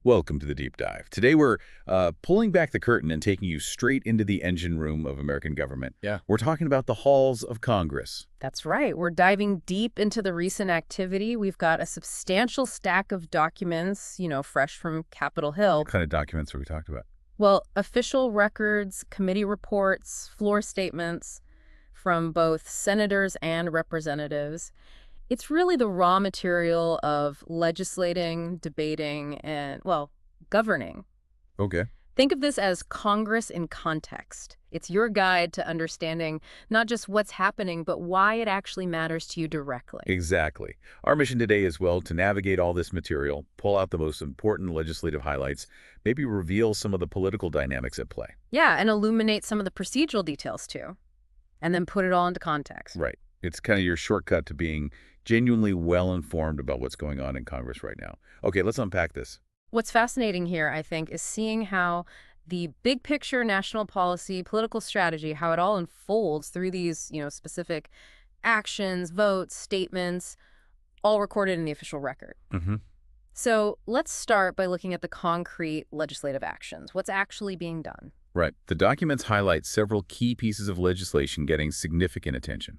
Welcome to the Deep Dive. Today we're pulling back the curtain and taking you straight into the engine room of American government. Yeah. We're talking about the halls of Congress. That's right. We're diving deep into the recent activity. We've got a substantial stack of documents, fresh from Capitol Hill. What kind of documents are we talking about? Well, official records, committee reports, floor statements from both senators and representatives. It's really the raw material of legislating, debating, and, governing. Okay. Think of this as Congress in context. It's your guide to understanding not just what's happening, but why it actually matters to you directly. Exactly. Our mission today is, to navigate all this material, pull out the most important legislative highlights, maybe reveal some of the political dynamics at play. Yeah, and illuminate some of the procedural details, too. And then put it all into context. Right. It's kind of your shortcut to being genuinely well-informed about what's going on in Congress right now. Okay, let's unpack this. What's fascinating here, I think, is seeing how the big picture national policy, political strategy, how it all unfolds through these, specific actions, votes, statements, all recorded in the official record. Mm-hmm. So let's start by looking at the concrete legislative actions. What's actually being done? Right. The documents highlight several key pieces of legislation getting significant attention.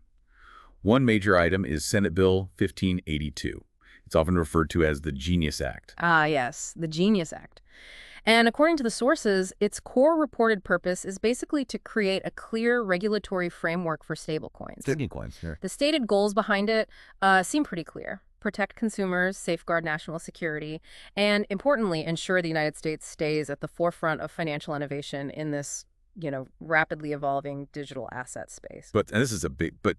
One major item is Senate Bill 1582. It's often referred to as the Genius Act. Ah, yes, the Genius Act. And according to the sources, its core reported purpose is basically to create a clear regulatory framework for stablecoins. Stablecoins, here. The stated goals behind it seem pretty clear. Protect consumers, safeguard national security, and importantly, ensure the United States stays at the forefront of financial innovation in this rapidly evolving digital asset space. But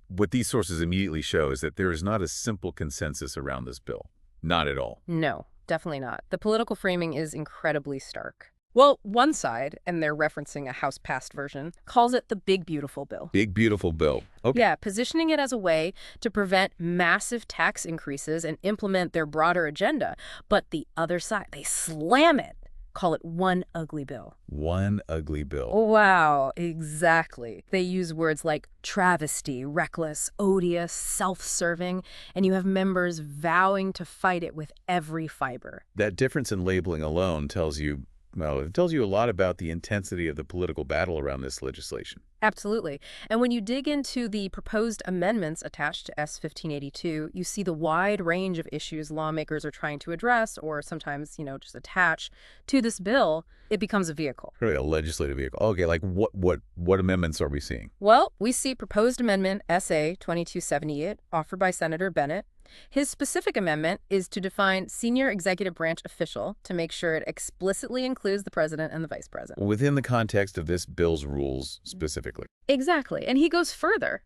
what these sources immediately show is that there is not a simple consensus around this bill. Not at all. No, definitely not. The political framing is incredibly stark. Well, one side, and they're referencing a House-passed version, calls it the Big Beautiful Bill. Big Beautiful Bill. Okay. Yeah, positioning it as a way to prevent massive tax increases and implement their broader agenda. But the other side, they slam it. Call it one ugly bill. One ugly bill. Wow, exactly. They use words like travesty, reckless, odious, self-serving, and you have members vowing to fight it with every fiber. That difference in labeling alone tells you a lot about the intensity of the political battle around this legislation. Absolutely. And when you dig into the proposed amendments attached to S 1582, you see the wide range of issues lawmakers are trying to address or sometimes, just attach to this bill. It becomes a vehicle. Really, a legislative vehicle. Okay, like what amendments are we seeing? Well, we see proposed amendment SA 2278 offered by Senator Bennett. His specific amendment is to define senior executive branch official to make sure it explicitly includes the president and the vice president. Within the context of this bill's rules specifically. Exactly. And he goes further.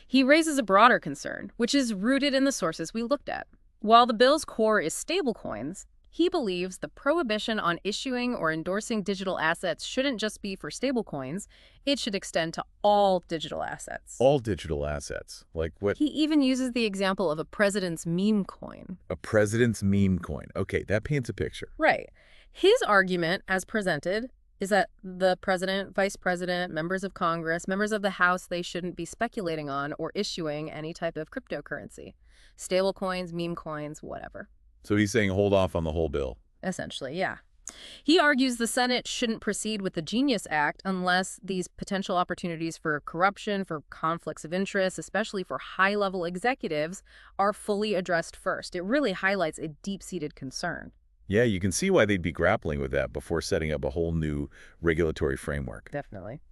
He raises a broader concern, which is rooted in the sources we looked at. While the bill's core is stablecoins, he believes the prohibition on issuing or endorsing digital assets shouldn't just be for stablecoins. It should extend to all digital assets. All digital assets? Like what? He even uses the example of a president's meme coin. A president's meme coin. Okay, that paints a picture. Right. His argument, as presented, is that the president, vice president, members of Congress, members of the House, they shouldn't be speculating on or issuing any type of cryptocurrency. Stablecoins, meme coins, whatever. So he's saying hold off on the whole bill. Essentially, yeah. He argues the Senate shouldn't proceed with the Genius Act unless these potential opportunities for corruption, for conflicts of interest, especially for high-level executives, are fully addressed first. It really highlights a deep-seated concern. Yeah, you can see why they'd be grappling with that before setting up a whole new regulatory framework. Definitely.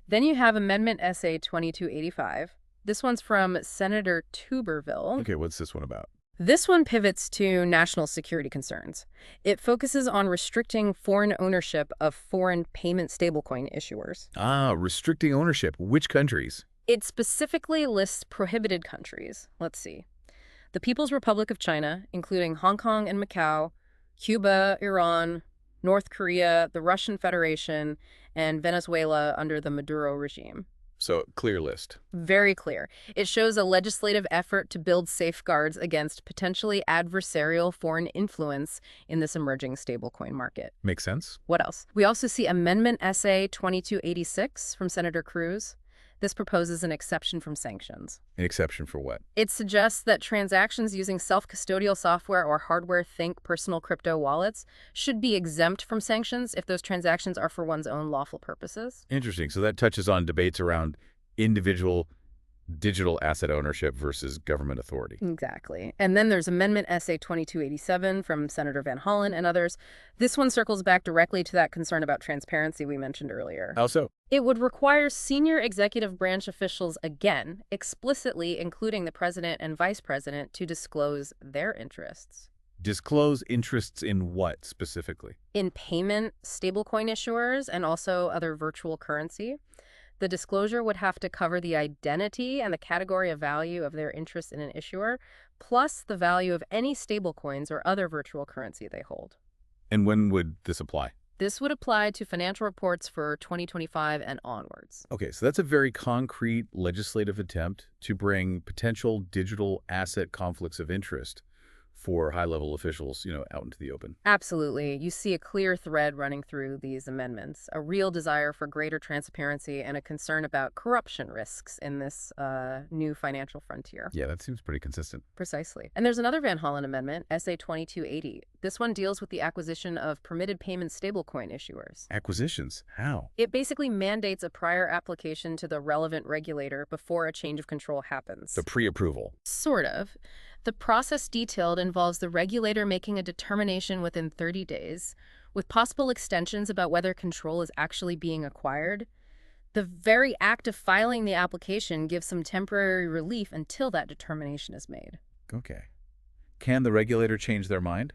Then you have Amendment SA 2285. This one's from Senator Tuberville. Okay, what's this one about? This one pivots to national security concerns. It focuses on restricting foreign ownership of foreign payment stablecoin issuers. Ah, restricting ownership. Which countries? It specifically lists prohibited countries. Let's see. The People's Republic of China, including Hong Kong and Macau, Cuba, Iran, North Korea, the Russian Federation, and Venezuela under the Maduro regime. So, clear list. Very clear. It shows a legislative effort to build safeguards against potentially adversarial foreign influence in this emerging stablecoin market. Makes sense. What else? We also see Amendment SA 2286 from Senator Cruz. This proposes an exception from sanctions. An exception for what? It suggests that transactions using self-custodial software or hardware, think personal crypto wallets, should be exempt from sanctions if those transactions are for one's own lawful purposes. Interesting. So that touches on debates around individual digital asset ownership versus government authority. Exactly. And then there's Amendment SA 2287 from Senator Van Hollen and others. This one circles back directly to that concern about transparency we mentioned earlier. How so? It would require senior executive branch officials, again, explicitly including the president and vice president, to disclose their interests. Disclose interests in what specifically? In payment, stablecoin issuers, and also other virtual currency. The disclosure would have to cover the identity and the category of value of their interest in an issuer, plus the value of any stablecoins or other virtual currency they hold. And when would this apply? This would apply to financial reports for 2025 and onwards. Okay, so that's a very concrete legislative attempt to bring potential digital asset conflicts of interest for high-level officials, out into the open. Absolutely. You see a clear thread running through these amendments, a real desire for greater transparency and a concern about corruption risks in this new financial frontier. Yeah, that seems pretty consistent. Precisely. And there's another Van Hollen amendment, SA 2280. This one deals with the acquisition of permitted payment stablecoin issuers. Acquisitions? How? It basically mandates a prior application to the relevant regulator before a change of control happens. The pre-approval. Sort of. The process detailed involves the regulator making a determination within 30 days, with possible extensions about whether control is actually being acquired. The very act of filing the application gives some temporary relief until that determination is made. Okay. Can the regulator change their mind?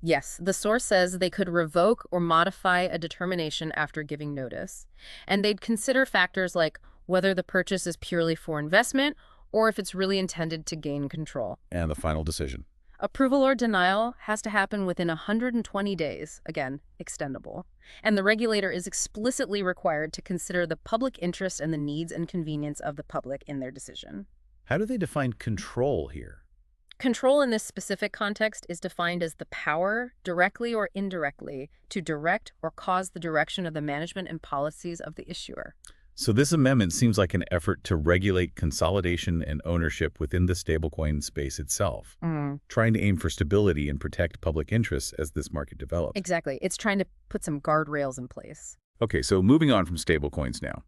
Yes, the source says they could revoke or modify a determination after giving notice, and they'd consider factors like whether the purchase is purely for investment or if it's really intended to gain control. And the final decision. Approval or denial has to happen within 120 days, again, extendable. And the regulator is explicitly required to consider the public interest and the needs and convenience of the public in their decision. How do they define control here? Control in this specific context is defined as the power, directly or indirectly, to direct or cause the direction of the management and policies of the issuer. So this amendment seems like an effort to regulate consolidation and ownership within the stablecoin space itself, trying to aim for stability and protect public interests as this market develops. Exactly. It's trying to put some guardrails in place. Okay, so moving on from stablecoins now.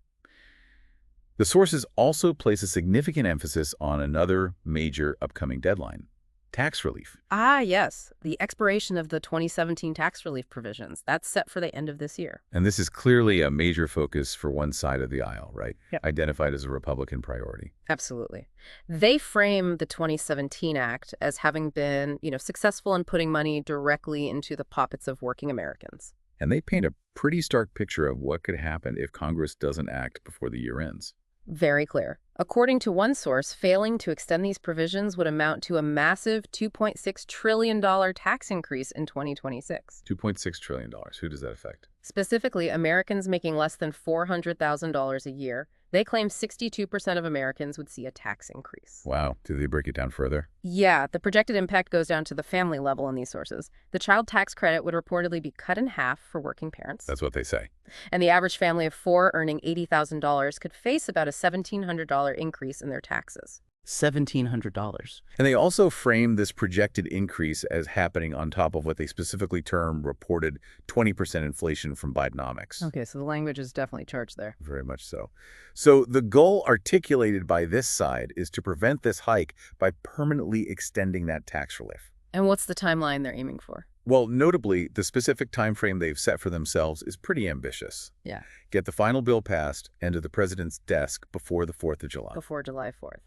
The sources also place a significant emphasis on another major upcoming deadline: tax relief. Ah, yes. The expiration of the 2017 tax relief provisions. That's set for the end of this year. And this is clearly a major focus for one side of the aisle, right? Yep. Identified as a Republican priority. Absolutely. They frame the 2017 Act as having been, successful in putting money directly into the pockets of working Americans. And they paint a pretty stark picture of what could happen if Congress doesn't act before the year ends. Very clear. According to one source, failing to extend these provisions would amount to a massive $2.6 trillion tax increase in 2026. $2.6 trillion. Who does that affect? Specifically, Americans making less than $400,000 a year. They claim 62% of Americans would see a tax increase. Wow. Do they break it down further? Yeah, the projected impact goes down to the family level in these sources. The child tax credit would reportedly be cut in half for working parents. That's what they say. And the average family of four earning $80,000 could face about a $1,700 increase in their taxes. $1,700. And they also frame this projected increase as happening on top of what they specifically term reported 20% inflation from Bidenomics. Okay, so the language is definitely charged there. Very much so. So the goal articulated by this side is to prevent this hike by permanently extending that tax relief. And what's the timeline they're aiming for? Well, notably, the specific time frame they've set for themselves is pretty ambitious. Yeah. Get the final bill passed and to the president's desk before the 4th of July. Before July 4th.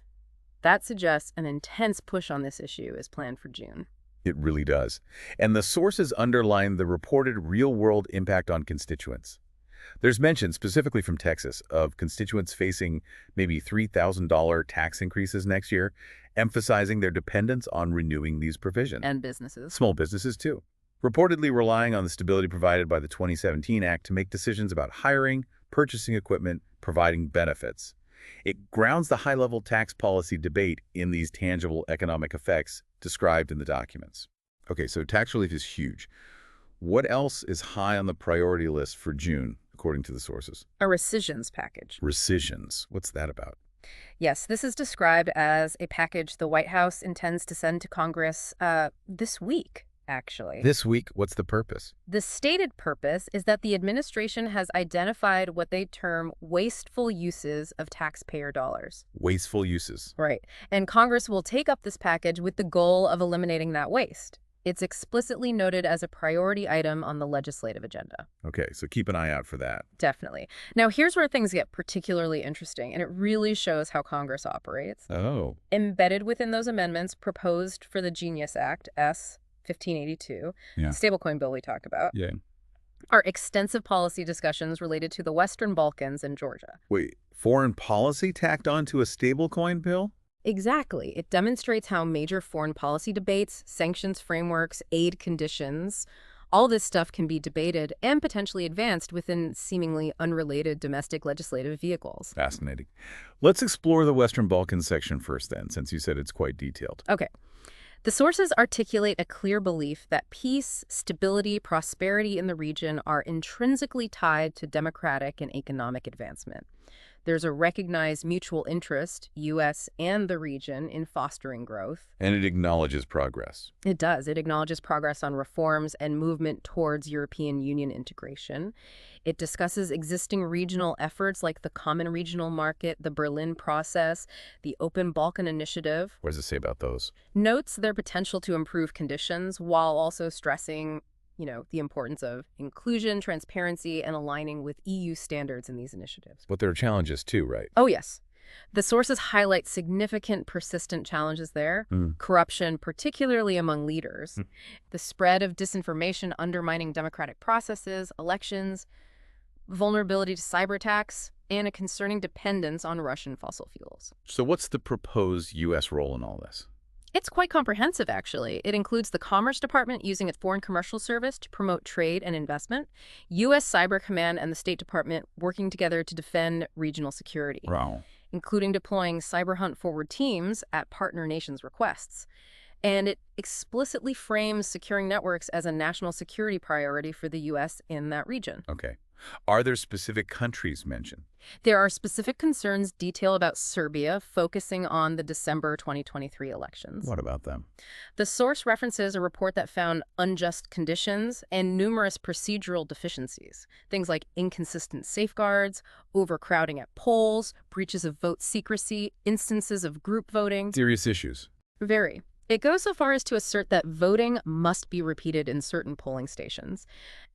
That suggests an intense push on this issue is planned for June. It really does. And the sources underline the reported real-world impact on constituents. There's mention, specifically from Texas, of constituents facing maybe $3,000 tax increases next year, emphasizing their dependence on renewing these provisions. And businesses. Small businesses, too. Reportedly relying on the stability provided by the 2017 Act to make decisions about hiring, purchasing equipment, providing benefits. It grounds the high-level tax policy debate in these tangible economic effects described in the documents. Okay, so tax relief is huge. What else is high on the priority list for June, according to the sources? A rescissions package. Rescissions. What's that about? Yes, this is described as a package the White House intends to send to Congress this week, actually. This week, what's the purpose? The stated purpose is that the administration has identified what they term wasteful uses of taxpayer dollars. Wasteful uses. Right. And Congress will take up this package with the goal of eliminating that waste. It's explicitly noted as a priority item on the legislative agenda. Okay, so keep an eye out for that. Definitely. Now, here's where things get particularly interesting, and it really shows how Congress operates. Oh. Embedded within those amendments proposed for the Genius Act, S. 1582, Yeah. the stablecoin bill we talked about, Yeah. are extensive policy discussions related to the Western Balkans and Georgia. Wait, foreign policy tacked onto a stablecoin bill? Exactly. It demonstrates how major foreign policy debates, sanctions frameworks, aid conditions, all this stuff can be debated and potentially advanced within seemingly unrelated domestic legislative vehicles. Fascinating. Let's explore the Western Balkans section first then, since you said it's quite detailed. Okay. The sources articulate a clear belief that peace, stability, prosperity in the region are intrinsically tied to democratic and economic advancement. There's a recognized mutual interest, U.S. and the region, in fostering growth. And it acknowledges progress. It does. It acknowledges progress on reforms and movement towards European Union integration. It discusses existing regional efforts like the Common Regional Market, the Berlin Process, the Open Balkan Initiative. What does it say about those? Notes their potential to improve conditions while also stressing the importance of inclusion, transparency, and aligning with EU standards in these initiatives. But there are challenges too, right? Oh, yes. The sources highlight significant, persistent challenges there. Corruption, particularly among leaders. The spread of disinformation undermining democratic processes, elections, vulnerability to cyber attacks, and a concerning dependence on Russian fossil fuels. So what's the proposed U.S. role in all this? It's quite comprehensive, actually. It includes the Commerce Department using its Foreign Commercial Service to promote trade and investment, U.S. Cyber Command and the State Department working together to defend regional security, Wow. including deploying cyber hunt forward teams at partner nations' requests. And it explicitly frames securing networks as a national security priority for the U.S. in that region. Okay. Are there specific countries mentioned? There are specific concerns detailed about Serbia, focusing on the December 2023 elections. What about them? The source references a report that found unjust conditions and numerous procedural deficiencies, things like inconsistent safeguards, overcrowding at polls, breaches of vote secrecy, instances of group voting. Serious issues. Very. It goes so far as to assert that voting must be repeated in certain polling stations.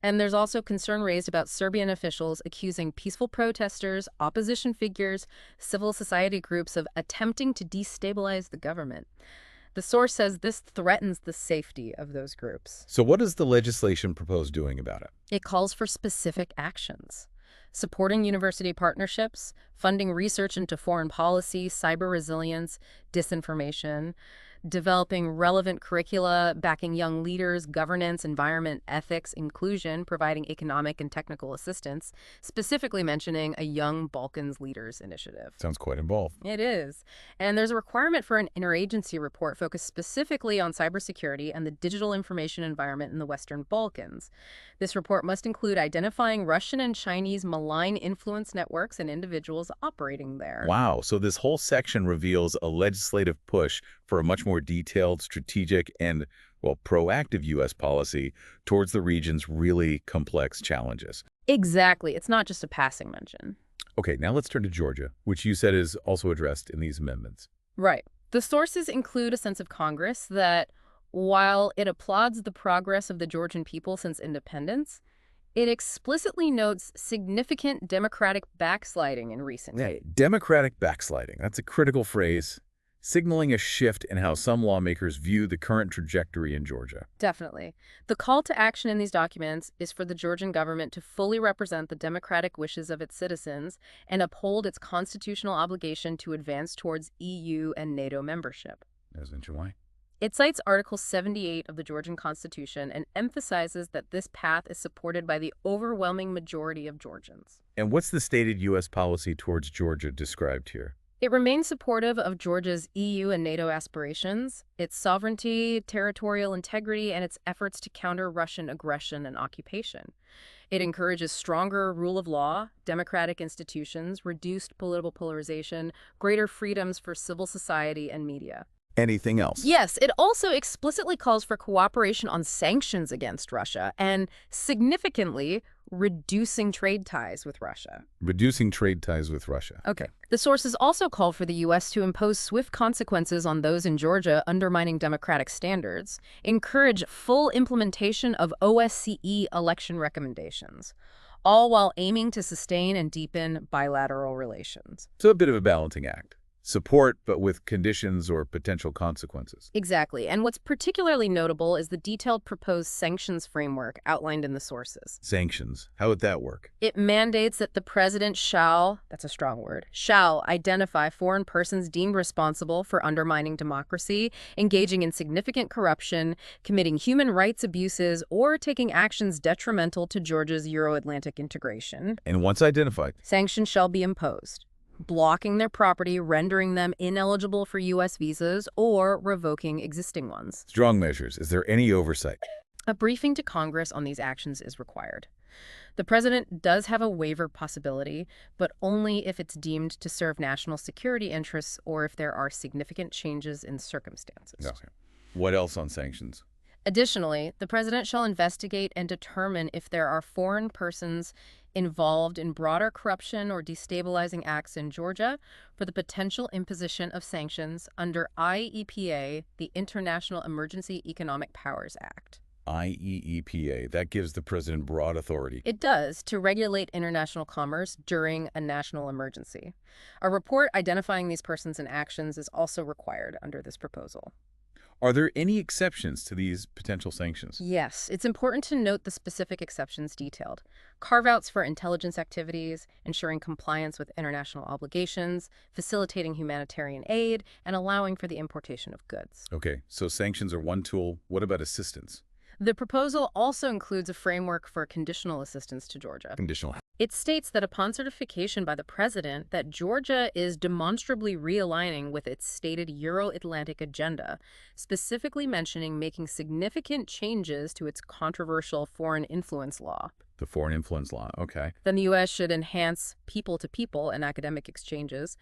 And there's also concern raised about Serbian officials accusing peaceful protesters, opposition figures, civil society groups of attempting to destabilize the government. The source says this threatens the safety of those groups. So what does the legislation propose doing about it? It calls for specific actions. Supporting university partnerships, funding research into foreign policy, cyber resilience, disinformation, developing relevant curricula, backing young leaders, governance, environment, ethics, inclusion, providing economic and technical assistance, specifically mentioning a Young Balkans Leaders Initiative. Sounds quite involved. It is. And there's a requirement for an interagency report focused specifically on cybersecurity and the digital information environment in the Western Balkans. This report must include identifying Russian and Chinese malign influence networks and individuals operating there. Wow. So this whole section reveals a legislative push for a much more detailed, strategic, and, well, proactive U.S. policy towards the region's really complex challenges. Exactly. It's not just a passing mention. Okay, now let's turn to Georgia, which you said is also addressed in these amendments. Right. The sources include a sense of Congress that, while it applauds the progress of the Georgian people since independence, it explicitly notes significant democratic backsliding in recent years. Democratic backsliding. That's a critical phrase, signaling a shift in how some lawmakers view the current trajectory in Georgia. Definitely. The call to action in these documents is for the Georgian government to fully represent the democratic wishes of its citizens and uphold its constitutional obligation to advance towards EU and NATO membership. As mentioned, why? It cites Article 78 of the Georgian Constitution and emphasizes that this path is supported by the overwhelming majority of Georgians. And what's the stated U.S. policy towards Georgia described here? It remains supportive of Georgia's EU and NATO aspirations, its sovereignty, territorial integrity, and its efforts to counter Russian aggression and occupation. It encourages stronger rule of law, democratic institutions, reduced political polarization, greater freedoms for civil society and media. Anything else? Yes, it also explicitly calls for cooperation on sanctions against Russia and, significantly, reducing trade ties with Russia. Reducing trade ties with Russia. Okay. The sources also call for the U.S. to impose swift consequences on those in Georgia undermining democratic standards, encourage full implementation of OSCE election recommendations, all while aiming to sustain and deepen bilateral relations. So a bit of a balancing act. Support, but with conditions or potential consequences. Exactly. And what's particularly notable is the detailed proposed sanctions framework outlined in the sources. Sanctions. How would that work? It mandates that the president shall, that's a strong word, shall identify foreign persons deemed responsible for undermining democracy, engaging in significant corruption, committing human rights abuses, or taking actions detrimental to Georgia's Euro-Atlantic integration. And once identified, Sanctions shall be imposed, blocking their property, rendering them ineligible for U.S. visas, or revoking existing ones. strong measures. Is there any oversight? A briefing to Congress on these actions is required. The president does have a waiver possibility, but only if it's deemed to serve national security interests or if there are significant changes in circumstances. Okay. What else on sanctions? Additionally, the president shall investigate and determine if there are foreign persons involved in broader corruption or destabilizing acts in Georgia for the potential imposition of sanctions under IEEPA, the International Emergency Economic Powers Act. IEEPA. That gives the president broad authority. It does, to regulate international commerce during a national emergency. A report identifying these persons and actions is also required under this proposal. Are there any exceptions to these potential sanctions? Yes, it's important to note the specific exceptions detailed. Carve-outs for intelligence activities, ensuring compliance with international obligations, facilitating humanitarian aid, and allowing for the importation of goods. Okay, so sanctions are one tool. What about assistance? The proposal also includes a framework for conditional assistance to Georgia. Conditional. It states that upon certification by the president that Georgia is demonstrably realigning with its stated Euro-Atlantic agenda, specifically mentioning making significant changes to its controversial foreign influence law. The foreign influence law. Okay. Then the U.S. should enhance people-to-people and academic exchanges.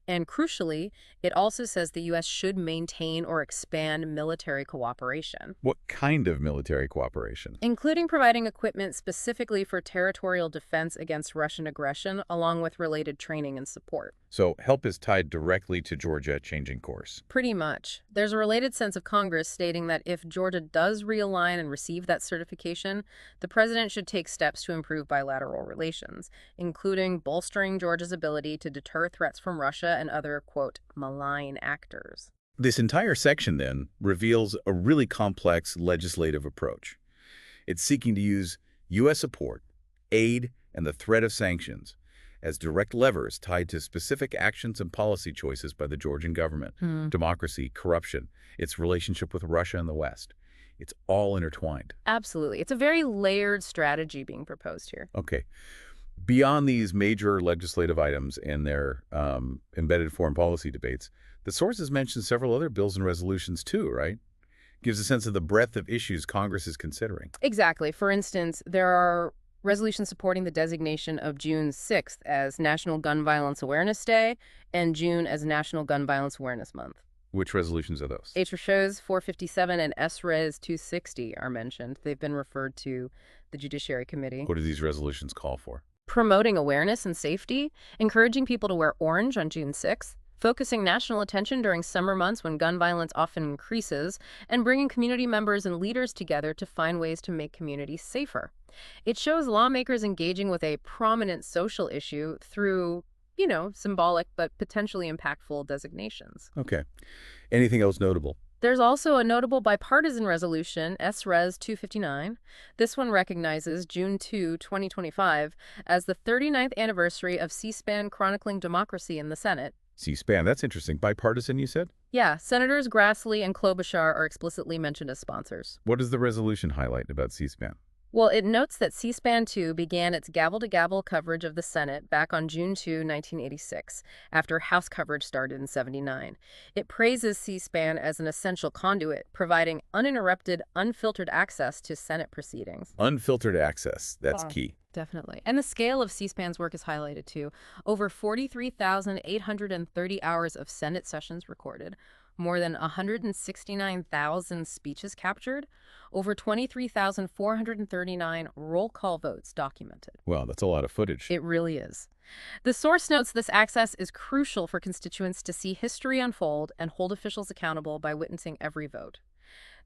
And crucially, it also says the U.S. should maintain or expand military cooperation. What kind of military cooperation? Including providing equipment specifically for territorial defense against Russian aggression, along with related training and support. So help is tied directly to Georgia changing course. Pretty much. There's a related sense of Congress stating that if Georgia does realign and receive that certification, the president should take steps to improve bilateral relations, including bolstering Georgia's ability to deter threats from Russia and other, quote, malign actors. This entire section, then, reveals a really complex legislative approach. It's seeking to use U.S. support, aid, and the threat of sanctions as direct levers tied to specific actions and policy choices by the Georgian government. Democracy, corruption, its relationship with Russia and the West. It's all intertwined. Absolutely. It's a very layered strategy being proposed here. Okay. Beyond these major legislative items and their embedded foreign policy debates, the sources mention several other bills and resolutions too, right? Gives a sense of the breadth of issues Congress is considering. Exactly. For instance, there are resolutions supporting the designation of June 6th as National Gun Violence Awareness Day and June as National Gun Violence Awareness Month. Which resolutions are those? HRSHOs 457 and SRES 260 are mentioned. They've been referred to the Judiciary Committee. What do these resolutions call for? Promoting awareness and safety, encouraging people to wear orange on June 6th, focusing national attention during summer months when gun violence often increases, and bringing community members and leaders together to find ways to make communities safer. It shows lawmakers engaging with a prominent social issue through, symbolic but potentially impactful designations. Okay. Anything else notable? There's also a notable bipartisan resolution, SRES 259. This one recognizes June 2, 2025, as the 39th anniversary of C-SPAN chronicling democracy in the Senate. C-SPAN, that's interesting. Bipartisan, you said? Yeah, Senators Grassley and Klobuchar are explicitly mentioned as sponsors. What does the resolution highlight about C-SPAN? Well, it notes that C-SPAN 2 began its gavel-to-gavel coverage of the Senate back on June 2, 1986, after House coverage started in '79. It praises C-SPAN as an essential conduit, providing uninterrupted, unfiltered access to Senate proceedings. Unfiltered access, that's key. Definitely. And the scale of C-SPAN's work is highlighted too. Over 43,830 hours of Senate sessions recorded, more than 169,000 speeches captured, over 23,439 roll call votes documented. Wow, that's a lot of footage. It really is. The source notes this access is crucial for constituents to see history unfold and hold officials accountable by witnessing every vote.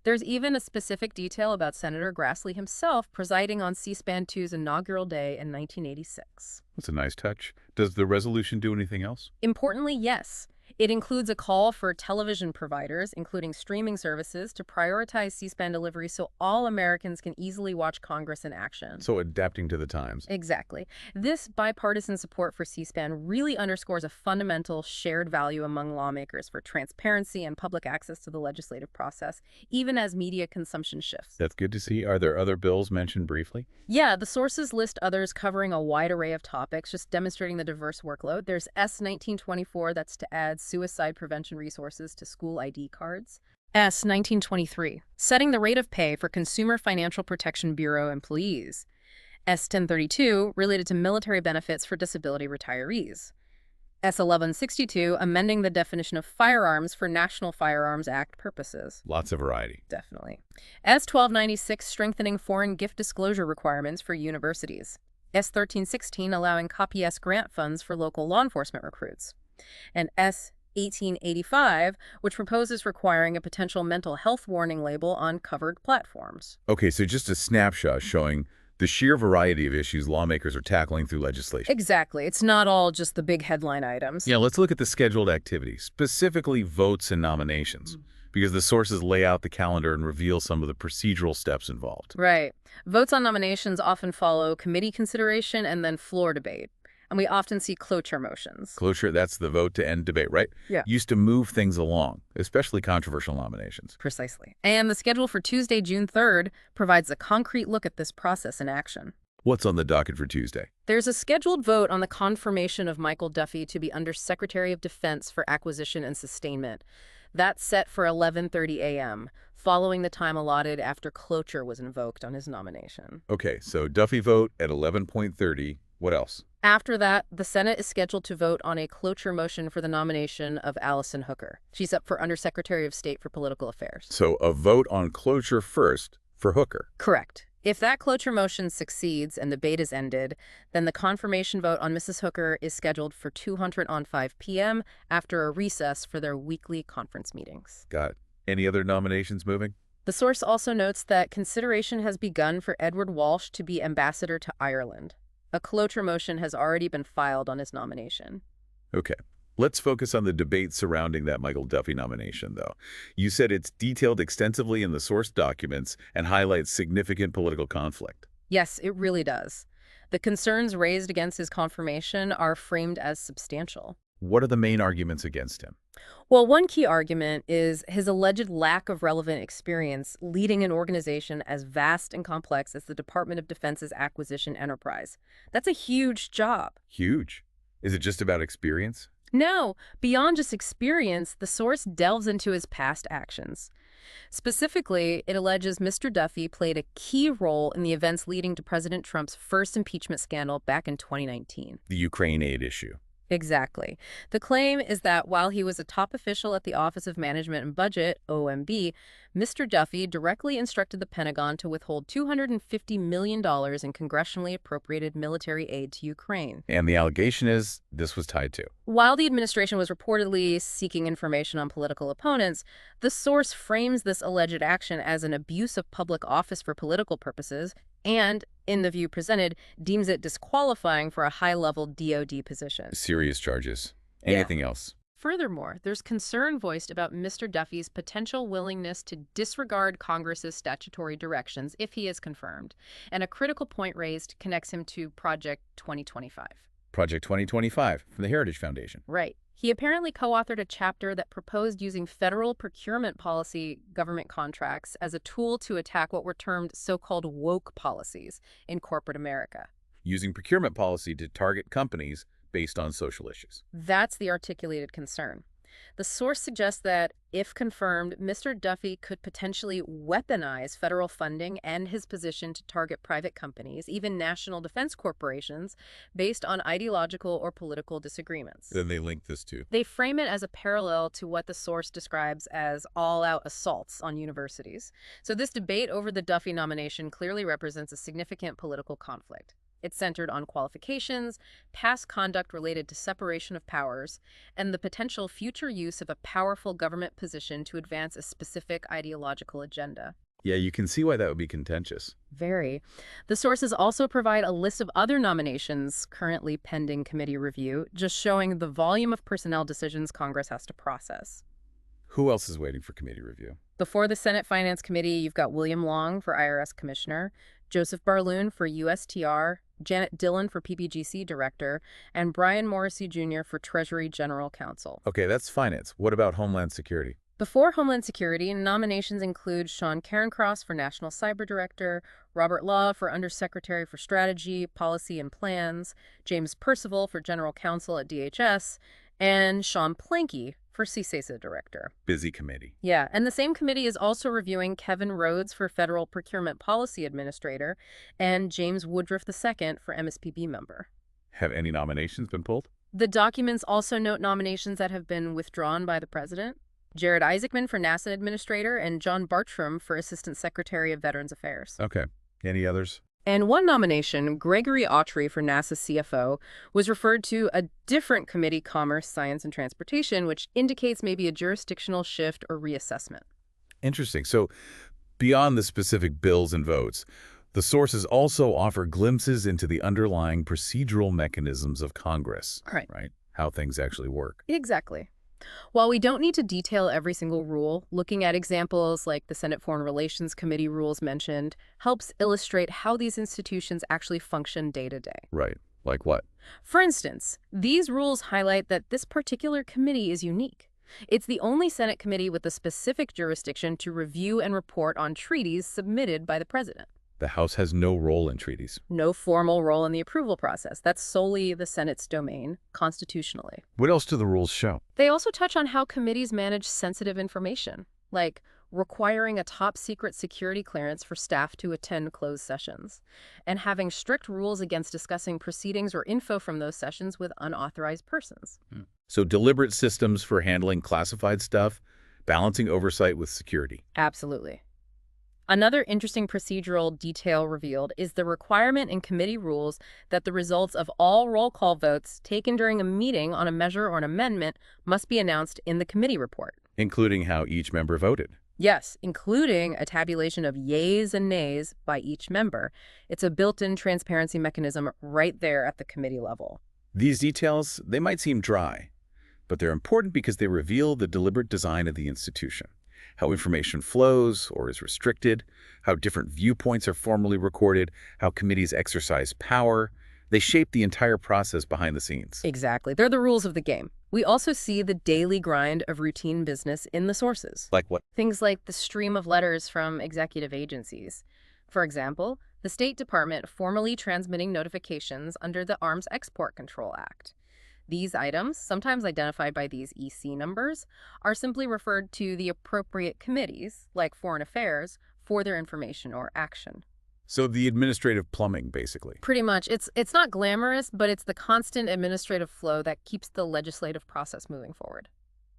There's even a specific detail about Senator Grassley himself presiding on C-SPAN 2's inaugural day in 1986. That's a nice touch. Does the resolution do anything else? Importantly, yes. It includes a call for television providers, including streaming services, to prioritize C-SPAN delivery so all Americans can easily watch Congress in action. So adapting to the times. Exactly. This bipartisan support for C-SPAN really underscores a fundamental shared value among lawmakers for transparency and public access to the legislative process, even as media consumption shifts. That's good to see. Are there other bills mentioned briefly? Yeah, the sources list others covering a wide array of topics, just demonstrating the diverse workload. There's S-1924, that's to add suicide prevention resources to school ID cards. S-1923, setting the rate of pay for Consumer Financial Protection Bureau employees. S-1032, related to military benefits for disability retirees. S-1162, amending the definition of firearms for National Firearms Act purposes. Lots of variety. Definitely. S-1296, strengthening foreign gift disclosure requirements for universities. S-1316, allowing Copy S grant funds for local law enforcement recruits. And S-1885, which proposes requiring a potential mental health warning label on covered platforms. Okay, so just a snapshot showing the sheer variety of issues lawmakers are tackling through legislation. Exactly. It's not all just the big headline items. Yeah, let's look at the scheduled activities, specifically votes and nominations, because the sources lay out the calendar and reveal some of the procedural steps involved. Right. Votes on nominations often follow committee consideration and then floor debate. And we often see cloture motions. Cloture, that's the vote to end debate, right? Yeah. Used to move things along, especially controversial nominations. Precisely. And the schedule for Tuesday, June 3rd, provides a concrete look at this process in action. What's on the docket for Tuesday? There's a scheduled vote on the confirmation of Michael Duffy to be Undersecretary of Defense for Acquisition and Sustainment. That's set for 11:30 a.m., following the time allotted after cloture was invoked on his nomination. Okay, so Duffy vote at 11:30. What else? After that, the Senate is scheduled to vote on a cloture motion for the nomination of Allison Hooker. She's up for Undersecretary of State for Political Affairs. So a vote on cloture first for Hooker. Correct. If that cloture motion succeeds and debate is ended, then the confirmation vote on Mrs. Hooker is scheduled for 2:05 p.m. after a recess for their weekly conference meetings. Got it. Any other nominations moving? The source also notes that consideration has begun for Edward Walsh to be ambassador to Ireland. A cloture motion has already been filed on his nomination. Okay. Let's focus on the debate surrounding that Michael Duffy nomination, though. You said it's detailed extensively in the source documents and highlights significant political conflict. Yes, it really does. The concerns raised against his confirmation are framed as substantial. What are the main arguments against him? Well, one key argument is his alleged lack of relevant experience leading an organization as vast and complex as the Department of Defense's acquisition enterprise. That's a huge job. Huge. Is it just about experience? No, beyond just experience, the source delves into his past actions. Specifically, it alleges Mr. Duffy played a key role in the events leading to President Trump's first impeachment scandal back in 2019. The Ukraine aid issue. Exactly. The claim is that while he was a top official at the Office of Management and Budget, OMB, Mr. Duffy directly instructed the Pentagon to withhold $250 million in congressionally appropriated military aid to Ukraine. And the allegation is this was tied to. While the administration was reportedly seeking information on political opponents, the source frames this alleged action as an abuse of public office for political purposes and, in the view presented, deems it disqualifying for a high-level DoD position. Serious charges. Yeah. Anything else? Furthermore, there's concern voiced about Mr. Duffy's potential willingness to disregard Congress's statutory directions if he is confirmed, and a critical point raised connects him to Project 2025. Project 2025 from the Heritage Foundation. Right. He apparently co-authored a chapter that proposed using federal procurement policy government contracts as a tool to attack what were termed so-called woke policies in corporate America. Using procurement policy to target companies based on social issues. That's the articulated concern. The source suggests that, if confirmed, Mr. Duffy could potentially weaponize federal funding and his position to target private companies, even national defense corporations, based on ideological or political disagreements. Then they link this to. They frame it as a parallel to what the source describes as all-out assaults on universities. So this debate over the Duffy nomination clearly represents a significant political conflict. It's centered on qualifications, past conduct related to separation of powers, and the potential future use of a powerful government position to advance a specific ideological agenda. Yeah, you can see why that would be contentious. Very. The sources also provide a list of other nominations currently pending committee review, just showing the volume of personnel decisions Congress has to process. Who else is waiting for committee review? Before the Senate Finance Committee, you've got William Long for IRS Commissioner, Joseph Barloon for USTR, Janet Dillon for PBGC Director, and Brian Morrissey Jr. for Treasury General Counsel. Okay, that's finance. What about Homeland Security? Before Homeland Security, nominations include Sean Carencross for National Cyber Director, Robert Law for Undersecretary for Strategy, Policy and Plans, James Percival for General Counsel at DHS, and Sean Planky for CSASA Director. Busy committee. Yeah, and the same committee is also reviewing Kevin Rhodes for Federal Procurement Policy Administrator and James Woodruff II for MSPB member. Have any nominations been pulled? The documents also note nominations that have been withdrawn by the president. Jared Isaacman for NASA Administrator and John Bartram for Assistant Secretary of Veterans Affairs. Okay. Any others? And one nomination, Gregory Autry for NASA CFO, was referred to a different committee, Commerce, Science, and Transportation, which indicates maybe a jurisdictional shift or reassessment. Interesting. So beyond the specific bills and votes, the sources also offer glimpses into the underlying procedural mechanisms of Congress. Right? How things actually work. Exactly. While we don't need to detail every single rule, looking at examples like the Senate Foreign Relations Committee rules mentioned helps illustrate how these institutions actually function day to day. Right. Like what? For instance, these rules highlight that this particular committee is unique. It's the only Senate committee with a specific jurisdiction to review and report on treaties submitted by the president. The House has no role in treaties. No formal role in the approval process. That's solely the Senate's domain, constitutionally. What else do the rules show? They also touch on how committees manage sensitive information, like requiring a top-secret security clearance for staff to attend closed sessions, and having strict rules against discussing proceedings or info from those sessions with unauthorized persons. So deliberate systems for handling classified stuff, balancing oversight with security. Absolutely. Another interesting procedural detail revealed is the requirement in committee rules that the results of all roll call votes taken during a meeting on a measure or an amendment must be announced in the committee report. Including how each member voted. Yes, including a tabulation of yeas and nays by each member. It's a built-in transparency mechanism right there at the committee level. These details, they might seem dry, but they're important because they reveal the deliberate design of the institution. How information flows or is restricted, how different viewpoints are formally recorded, how committees exercise power. They shape the entire process behind the scenes. Exactly. They're the rules of the game. We also see the daily grind of routine business in the sources. Like what? Things like the stream of letters from executive agencies. For example, the State Department formally transmitting notifications under the Arms Export Control Act. These items, sometimes identified by these EC numbers, are simply referred to the appropriate committees, like Foreign Affairs, for their information or action. So the administrative plumbing, basically. Pretty much. It's not glamorous, but it's the constant administrative flow that keeps the legislative process moving forward.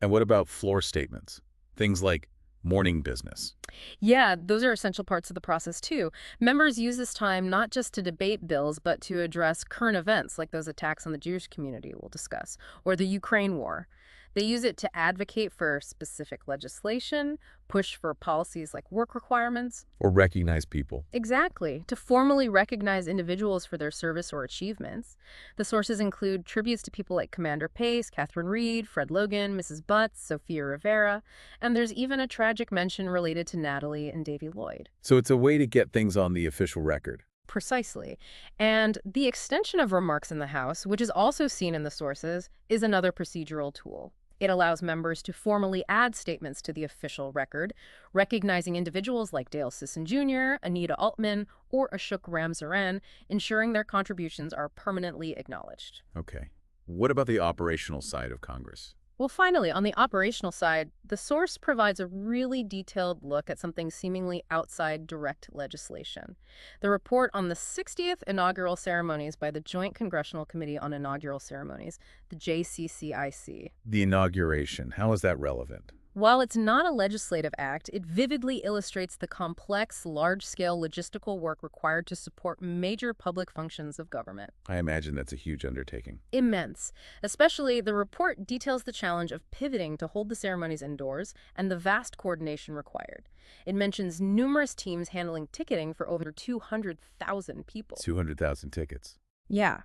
And what about floor statements? Things like morning business. Yeah, those are essential parts of the process, too. Members use this time not just to debate bills, but to address current events like those attacks on the Jewish community we'll discuss, or the Ukraine war. They use it to advocate for specific legislation, push for policies like work requirements. Or recognize people. Exactly, to formally recognize individuals for their service or achievements. The sources include tributes to people like Commander Pace, Catherine Reed, Fred Logan, Mrs. Butts, Sophia Rivera, and there's even a tragic mention related to Natalie and Davy Lloyd. So it's a way to get things on the official record. Precisely. And the extension of remarks in the House, which is also seen in the sources, is another procedural tool. It allows members to formally add statements to the official record, recognizing individuals like Dale Sisson Jr., Anita Altman, or Ashok Ramsaran, ensuring their contributions are permanently acknowledged. Okay. What about the operational side of Congress? Well, finally, on the operational side, the source provides a really detailed look at something seemingly outside direct legislation. The report on the 60th inaugural ceremonies by the Joint Congressional Committee on Inaugural Ceremonies, the JCCIC. The inauguration, how is that relevant? While it's not a legislative act, it vividly illustrates the complex, large-scale logistical work required to support major public functions of government. I imagine that's a huge undertaking. Immense. Especially, the report details the challenge of pivoting to hold the ceremonies indoors and the vast coordination required. It mentions numerous teams handling ticketing for over 200,000 people. 200,000 tickets. Yeah.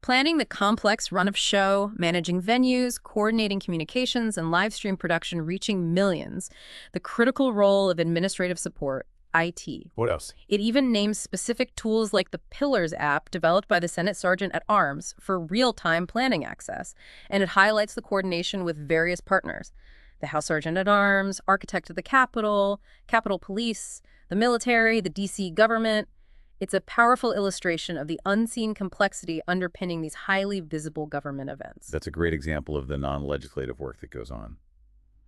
Planning the complex run of show, managing venues, coordinating communications, and live stream production reaching millions. The critical role of administrative support, IT. What else? It even names specific tools like the Pillars app developed by the Senate Sergeant at Arms for real-time planning access. And it highlights the coordination with various partners. The House Sergeant at Arms, Architect of the Capitol, Capitol Police, the military, the D.C. government. It's a powerful illustration of the unseen complexity underpinning these highly visible government events. That's a great example of the non-legislative work that goes on.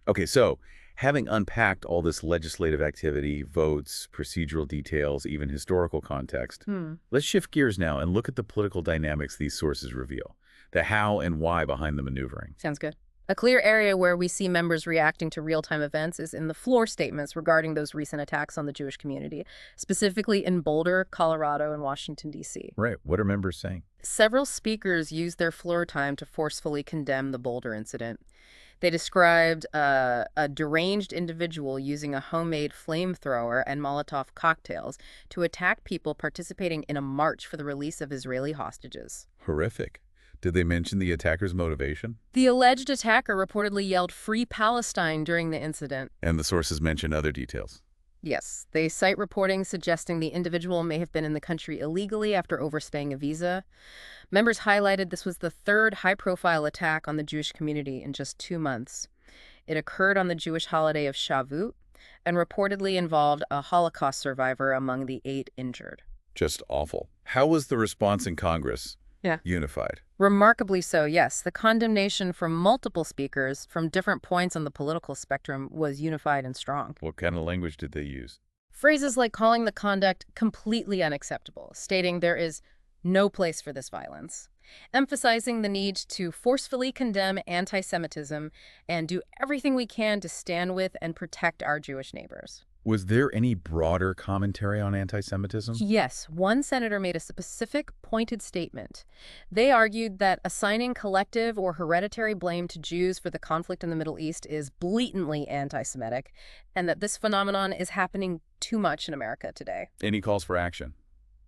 Okay, so having unpacked all this legislative activity, votes, procedural details, even historical context, let's shift gears now and look at the political dynamics these sources reveal, the how and why behind the maneuvering. Sounds good. A clear area where we see members reacting to real-time events is in the floor statements regarding those recent attacks on the Jewish community, specifically in Boulder, Colorado, and Washington, D.C. Right. What are members saying? Several speakers used their floor time to forcefully condemn the Boulder incident. They described a deranged individual using a homemade flamethrower and Molotov cocktails to attack people participating in a march for the release of Israeli hostages. Horrific. Did they mention the attacker's motivation? The alleged attacker reportedly yelled "Free Palestine" during the incident. And the sources mention other details. Yes, they cite reporting suggesting the individual may have been in the country illegally after overstaying a visa. Members highlighted this was the third high-profile attack on the Jewish community in just 2 months. It occurred on the Jewish holiday of Shavuot and reportedly involved a Holocaust survivor among the 8 injured. Just awful. How was the response in Congress? Yeah. Unified. Remarkably so, yes. The condemnation from multiple speakers from different points on the political spectrum was unified and strong. What kind of language did they use? Phrases like calling the conduct completely unacceptable, stating there is no place for this violence, emphasizing the need to forcefully condemn anti-Semitism and do everything we can to stand with and protect our Jewish neighbors. Was there any broader commentary on anti-Semitism? Yes, one senator made a specific, pointed statement. They argued that assigning collective or hereditary blame to Jews for the conflict in the Middle East is blatantly anti-Semitic, and that this phenomenon is happening too much in America today. Any calls for action?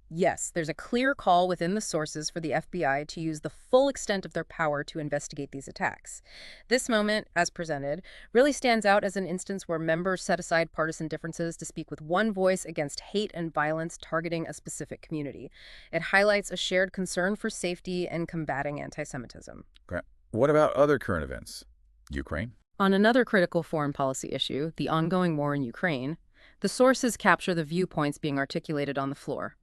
Yes, there's a clear call within the sources for the FBI to use the full extent of their power to investigate these attacks. This moment, as presented, really stands out as an instance where members set aside partisan differences to speak with one voice against hate and violence targeting a specific community. It highlights a shared concern for safety and combating anti-Semitism. Okay. What about other current events? Ukraine? On another critical foreign policy issue, the ongoing war in Ukraine, the sources capture the viewpoints being articulated on the floor.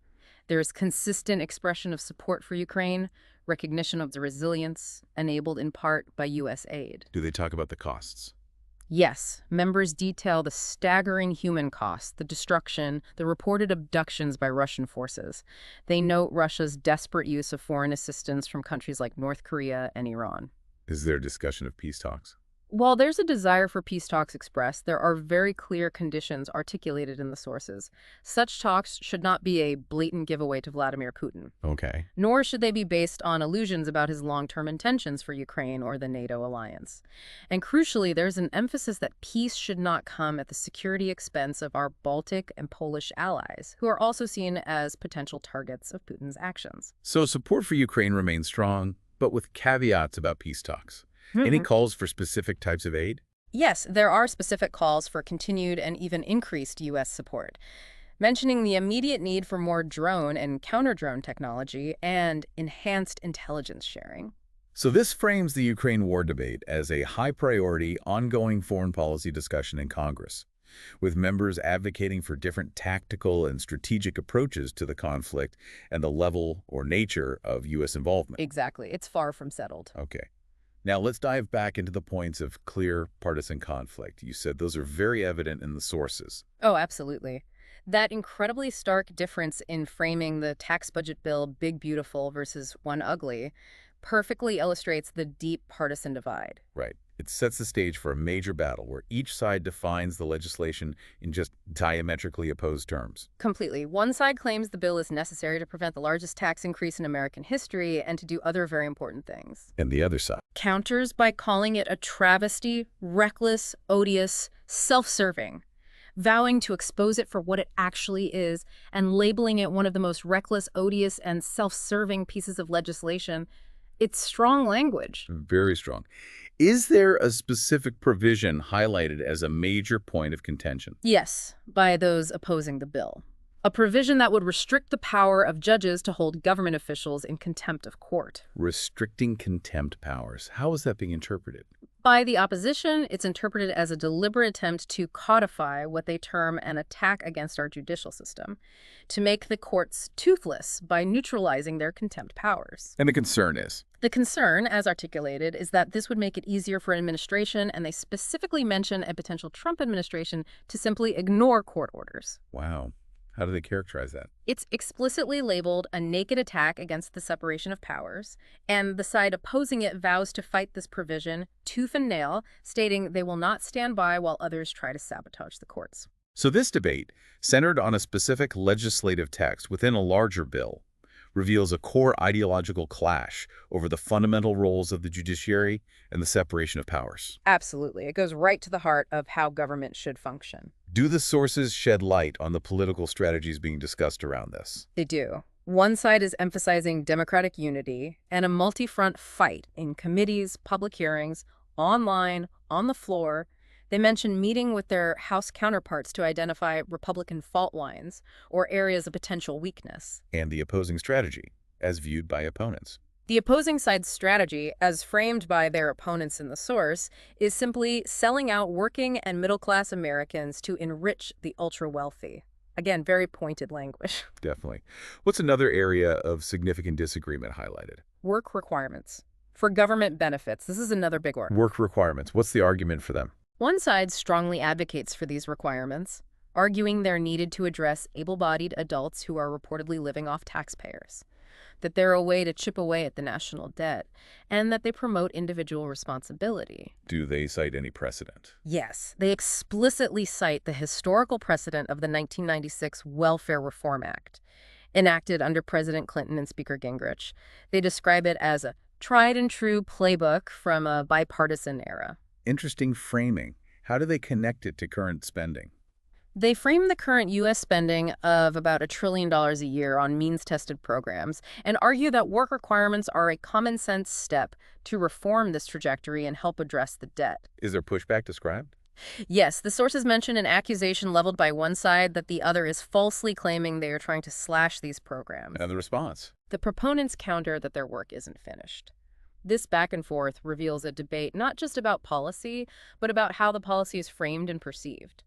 There is consistent expression of support for Ukraine, recognition of the resilience, enabled in part by U.S. aid. Do they talk about the costs? Yes, members detail the staggering human costs, the destruction, the reported abductions by Russian forces. They note Russia's desperate use of foreign assistance from countries like North Korea and Iran. Is there a discussion of peace talks? While there's a desire for peace talks expressed, there are very clear conditions articulated in the sources. Such talks should not be a blatant giveaway to Vladimir Putin. Okay. Nor should they be based on illusions about his long-term intentions for Ukraine or the NATO alliance. And crucially, there's an emphasis that peace should not come at the security expense of our Baltic and Polish allies, who are also seen as potential targets of Putin's actions. So support for Ukraine remains strong, but with caveats about peace talks. Any calls for specific types of aid? Yes, there are specific calls for continued and even increased U.S. support. mentioning the immediate need for more drone and counter-drone technology and enhanced intelligence sharing. So this frames the Ukraine war debate as a high-priority, ongoing foreign policy discussion in Congress, with members advocating for different tactical and strategic approaches to the conflict and the level or nature of U.S. involvement. Exactly. It's far from settled. Okay. Now let's dive back into the points of clear partisan conflict. You said those are very evident in the sources. Oh, absolutely. That incredibly stark difference in framing the tax budget bill Big Beautiful versus One Ugly perfectly illustrates the deep partisan divide. Right. It sets the stage for a major battle where each side defines the legislation in just diametrically opposed terms. Completely. One side claims the bill is necessary to prevent the largest tax increase in American history and to do other very important things. And the other side. Counters by calling it a travesty, reckless, odious, self-serving, vowing to expose it for what it actually is and labeling it one of the most reckless, odious, and self-serving pieces of legislation. It's strong language. Very strong. Is there a specific provision highlighted as a major point of contention? Yes, by those opposing the bill. A provision that would restrict the power of judges to hold government officials in contempt of court. Restricting contempt powers. How is that being interpreted? By the opposition, it's interpreted as a deliberate attempt to codify what they term an attack against our judicial system, to make the courts toothless by neutralizing their contempt powers. And the concern is? The concern, as articulated, is that this would make it easier for an administration, and they specifically mention a potential Trump administration, to simply ignore court orders. Wow. How do they characterize that? It's explicitly labeled a naked attack against the separation of powers, and the side opposing it vows to fight this provision tooth and nail, stating they will not stand by while others try to sabotage the courts. So this debate, centered on a specific legislative text within a larger bill, reveals a core ideological clash over the fundamental roles of the judiciary and the separation of powers. Absolutely. It goes right to the heart of how government should function. Do the sources shed light on the political strategies being discussed around this? They do. One side is emphasizing democratic unity and a multi-front fight in committees, public hearings, online, on the floor. They mention meeting with their House counterparts to identify Republican fault lines or areas of potential weakness. And the opposing strategy, as viewed by opponents. The opposing side's strategy, as framed by their opponents in the source, is simply selling out working and middle-class Americans to enrich the ultra-wealthy. Again, very pointed language. Definitely. What's another area of significant disagreement highlighted? Work requirements. For government benefits, this is another big one. Work requirements. What's the argument for them? One side strongly advocates for these requirements, arguing they're needed to address able-bodied adults who are reportedly living off taxpayers, that they're a way to chip away at the national debt, and that they promote individual responsibility. Do they cite any precedent? Yes, they explicitly cite the historical precedent of the 1996 Welfare Reform Act, enacted under President Clinton and Speaker Gingrich. They describe it as a tried-and-true playbook from a bipartisan era. Interesting framing. How do they connect it to current spending? They frame the current U.S. spending of about $1 trillion a year on means-tested programs and argue that work requirements are a common-sense step to reform this trajectory and help address the debt. Is there pushback described? Yes, the sources mention an accusation leveled by one side that the other is falsely claiming they are trying to slash these programs. And the response? The proponents counter that their work isn't finished. This back and forth reveals a debate not just about policy, but about how the policy is framed and perceived.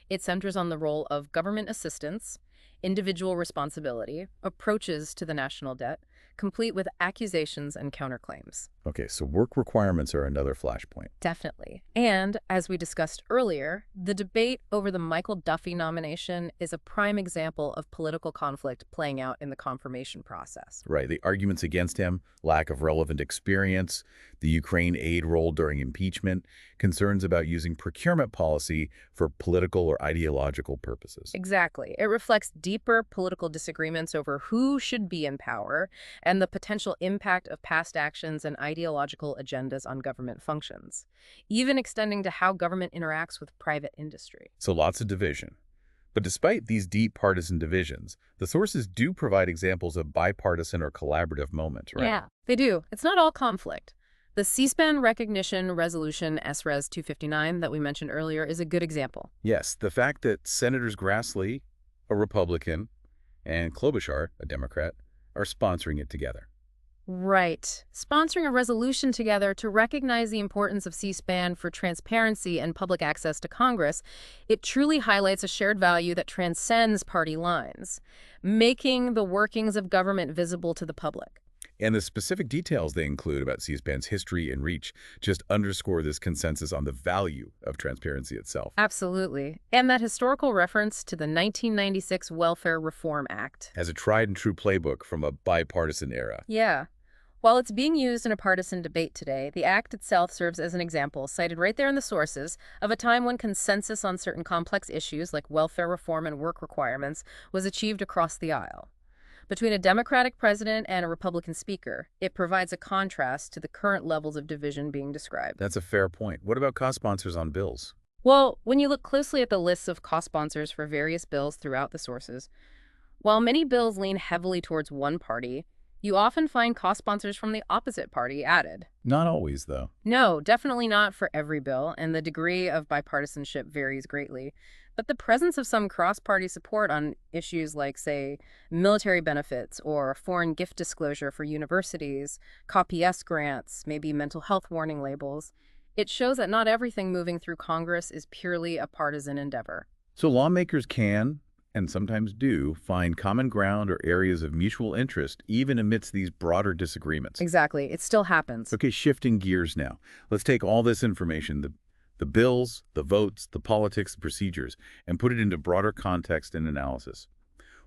It centers on the role of government assistance, individual responsibility, approaches to the national debt, complete with accusations and counterclaims. Okay, so work requirements are another flashpoint. Definitely. And, as we discussed earlier, the debate over the Michael Duffy nomination is a prime example of political conflict playing out in the confirmation process. Right, the arguments against him, lack of relevant experience, the Ukraine aid role during impeachment, concerns about using procurement policy for political or ideological purposes. Exactly. It reflects deeper political disagreements over who should be in power and the potential impact of past actions and ideological agendas on government functions, even extending to how government interacts with private industry. So lots of division. But despite these deep partisan divisions, the sources do provide examples of bipartisan or collaborative moments, right? Yeah, they do. It's not all conflict. The C-SPAN recognition resolution SRES 259 that we mentioned earlier is a good example. Yes, the fact that Senators Grassley, a Republican, and Klobuchar, a Democrat, are sponsoring it together. Right. Sponsoring a resolution together to recognize the importance of C-SPAN for transparency and public access to Congress, it truly highlights a shared value that transcends party lines, making the workings of government visible to the public. And the specific details they include about C-SPAN's history and reach just underscore this consensus on the value of transparency itself. Absolutely. And that historical reference to the 1996 Welfare Reform Act. As a tried-and-true playbook from a bipartisan era. Yeah. While it's being used in a partisan debate today, the act itself serves as an example, cited right there in the sources, of a time when consensus on certain complex issues like welfare reform and work requirements was achieved across the aisle. Between a Democratic president and a Republican speaker, it provides a contrast to the current levels of division being described. That's a fair point. What about co-sponsors on bills? Well, when you look closely at the lists of co-sponsors for various bills throughout the sources, while many bills lean heavily towards one party, you often find co-sponsors from the opposite party added. Not always, though. No, definitely not for every bill, and the degree of bipartisanship varies greatly. But the presence of some cross-party support on issues like, say, military benefits or foreign gift disclosure for universities, COPS grants, maybe mental health warning labels, it shows that not everything moving through Congress is purely a partisan endeavor. So lawmakers can, and sometimes do, find common ground or areas of mutual interest even amidst these broader disagreements. Exactly. It still happens. Okay, shifting gears now. Let's take all this information, the bills, the votes, the politics, the procedures, and put it into broader context and analysis.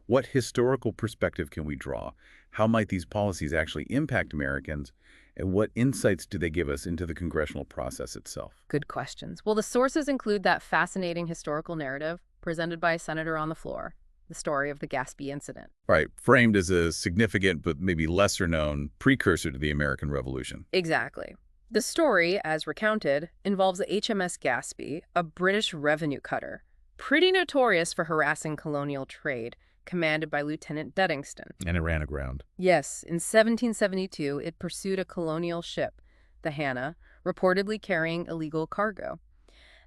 What historical perspective can we draw? How might these policies actually impact Americans? And what insights do they give us into the congressional process itself? Good questions. Well, the sources include that fascinating historical narrative presented by a senator on the floor, the story of the Gaspee incident. Right, framed as a significant but maybe lesser-known precursor to the American Revolution. Exactly. The story, as recounted, involves the HMS Gaspee, a British revenue cutter, pretty notorious for harassing colonial trade, commanded by Lieutenant Duddingston. And it ran aground. Yes, in 1772, it pursued a colonial ship, the Hannah, reportedly carrying illegal cargo.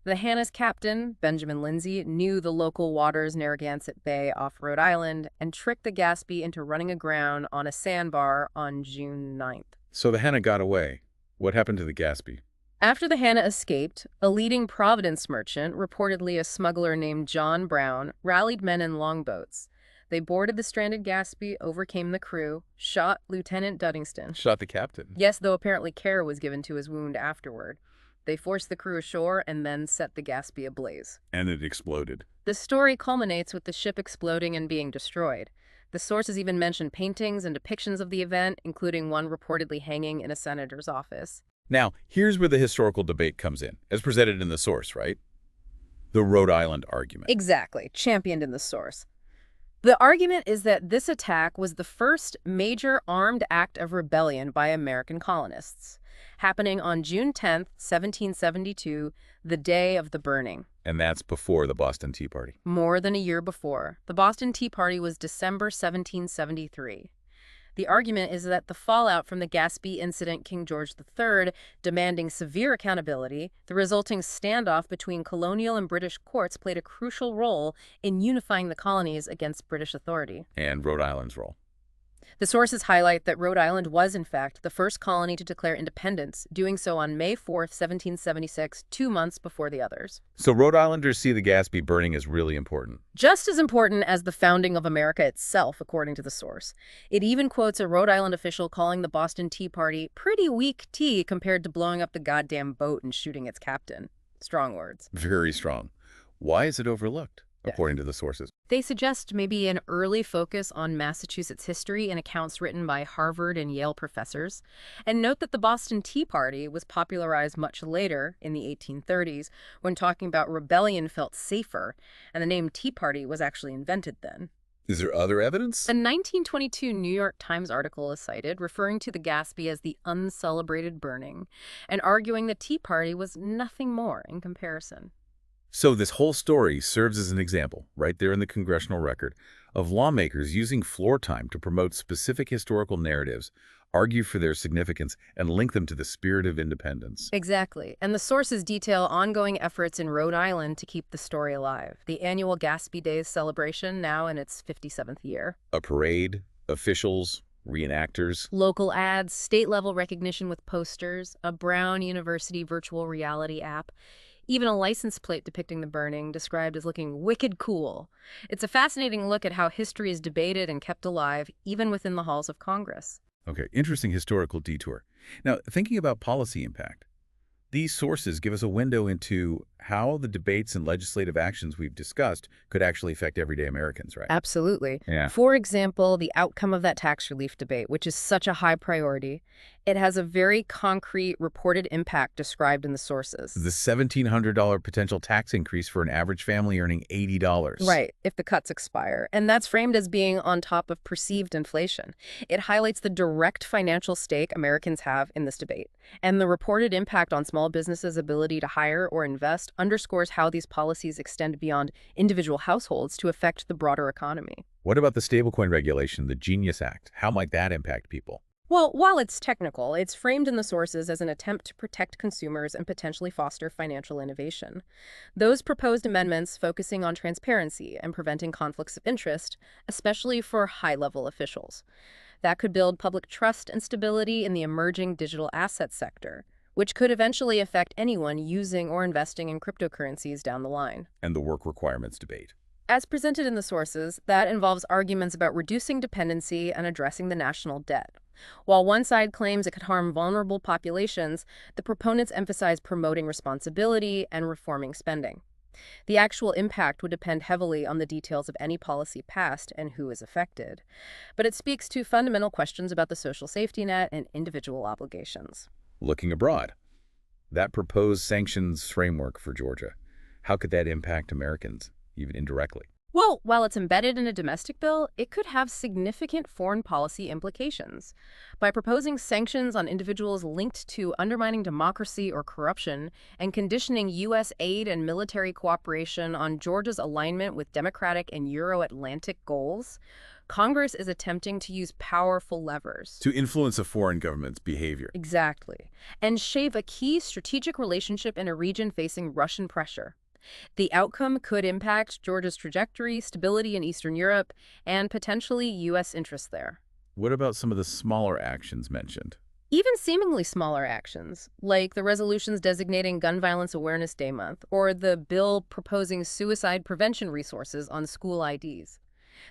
The Hannah's captain, Benjamin Lindsay, knew the local waters Narragansett Bay off Rhode Island and tricked the Gaspee into running aground on a sandbar on June 9th. So the Hannah got away. What happened to the Gaspee? After the Hannah escaped, a leading Providence merchant, reportedly a smuggler named John Brown, rallied men in longboats. They boarded the stranded Gaspee, overcame the crew, shot Lieutenant Duddingston. Shot the captain. Yes, though apparently care was given to his wound afterward. They forced the crew ashore and then set the Gaspee ablaze. And it exploded. The story culminates with the ship exploding and being destroyed. The sources even mention paintings and depictions of the event, including one reportedly hanging in a senator's office. Now, here's where the historical debate comes in, as presented in the source, right? The Rhode Island argument. Exactly, championed in the source. The argument is that this attack was the first major armed act of rebellion by American colonists, happening on June 10th, 1772, the day of the burning. And that's before the Boston Tea Party. More than a year before. The Boston Tea Party was December 1773. The argument is that the fallout from the Gaspee incident, King George III demanding severe accountability, the resulting standoff between colonial and British courts played a crucial role in unifying the colonies against British authority. And Rhode Island's role. The sources highlight that Rhode Island was, in fact, the first colony to declare independence, doing so on May 4th, 1776, 2 months before the others. So Rhode Islanders see the Gaspee burning as really important. Just as important as the founding of America itself, according to the source. It even quotes a Rhode Island official calling the Boston Tea Party pretty weak tea compared to blowing up the goddamn boat and shooting its captain. Strong words. Very strong. Why is it overlooked, according to the sources? They suggest maybe an early focus on Massachusetts history in accounts written by Harvard and Yale professors, and note that the Boston Tea Party was popularized much later, in the 1830s, when talking about rebellion felt safer, and the name Tea Party was actually invented then. Is there other evidence? A 1922 New York Times article is cited, referring to the Gaspee as the uncelebrated burning, and arguing the Tea Party was nothing more in comparison. So this whole story serves as an example, right there in the Congressional Record, of lawmakers using floor time to promote specific historical narratives argue for their significance, and link them to the spirit of independence. Exactly. And the sources detail ongoing efforts in Rhode Island to keep the story alive. The annual Gatsby Days celebration, now in its 57th year. A parade, officials, reenactors. Local ads, state-level recognition with posters, a Brown University virtual reality app, even a license plate depicting the burning, described as looking wicked cool. It's a fascinating look at how history is debated and kept alive, even within the halls of Congress. Okay, interesting historical detour. Now, thinking about policy impact, these sources give us a window into how the debates and legislative actions we've discussed could actually affect everyday Americans, right? Absolutely. Yeah. For example, the outcome of that tax relief debate, which is such a high priority, it has a very concrete reported impact described in the sources. The $1,700 potential tax increase for an average family earning $80. Right, if the cuts expire. And that's framed as being on top of perceived inflation. It highlights the direct financial stake Americans have in this debate. And the reported impact on small businesses' ability to hire or invest underscores how these policies extend beyond individual households to affect the broader economy. What about the stablecoin regulation, the Genius Act? How might that impact people? Well, while it's technical, it's framed in the sources as an attempt to protect consumers and potentially foster financial innovation. Those proposed amendments focusing on transparency and preventing conflicts of interest, especially for high-level officials. That could build public trust and stability in the emerging digital asset sector, which could eventually affect anyone using or investing in cryptocurrencies down the line. And the work requirements debate. As presented in the sources, that involves arguments about reducing dependency and addressing the national debt. While one side claims it could harm vulnerable populations, the proponents emphasize promoting responsibility and reforming spending. The actual impact would depend heavily on the details of any policy passed and who is affected. But it speaks to fundamental questions about the social safety net and individual obligations. Looking abroad, that proposed sanctions framework for Georgia, how could that impact Americans, even indirectly? Well, while it's embedded in a domestic bill, it could have significant foreign policy implications. By proposing sanctions on individuals linked to undermining democracy or corruption and conditioning U.S. aid and military cooperation on Georgia's alignment with democratic and Euro-Atlantic goals, Congress is attempting to use powerful levers To influence a foreign government's behavior. exactly, and shape a key strategic relationship in a region facing Russian pressure. The outcome could impact Georgia's trajectory, stability in Eastern Europe, and potentially U.S. interests there. What about some of the smaller actions mentioned? Even seemingly smaller actions, like the resolutions designating Gun Violence Awareness Day month or the bill proposing suicide prevention resources on school IDs.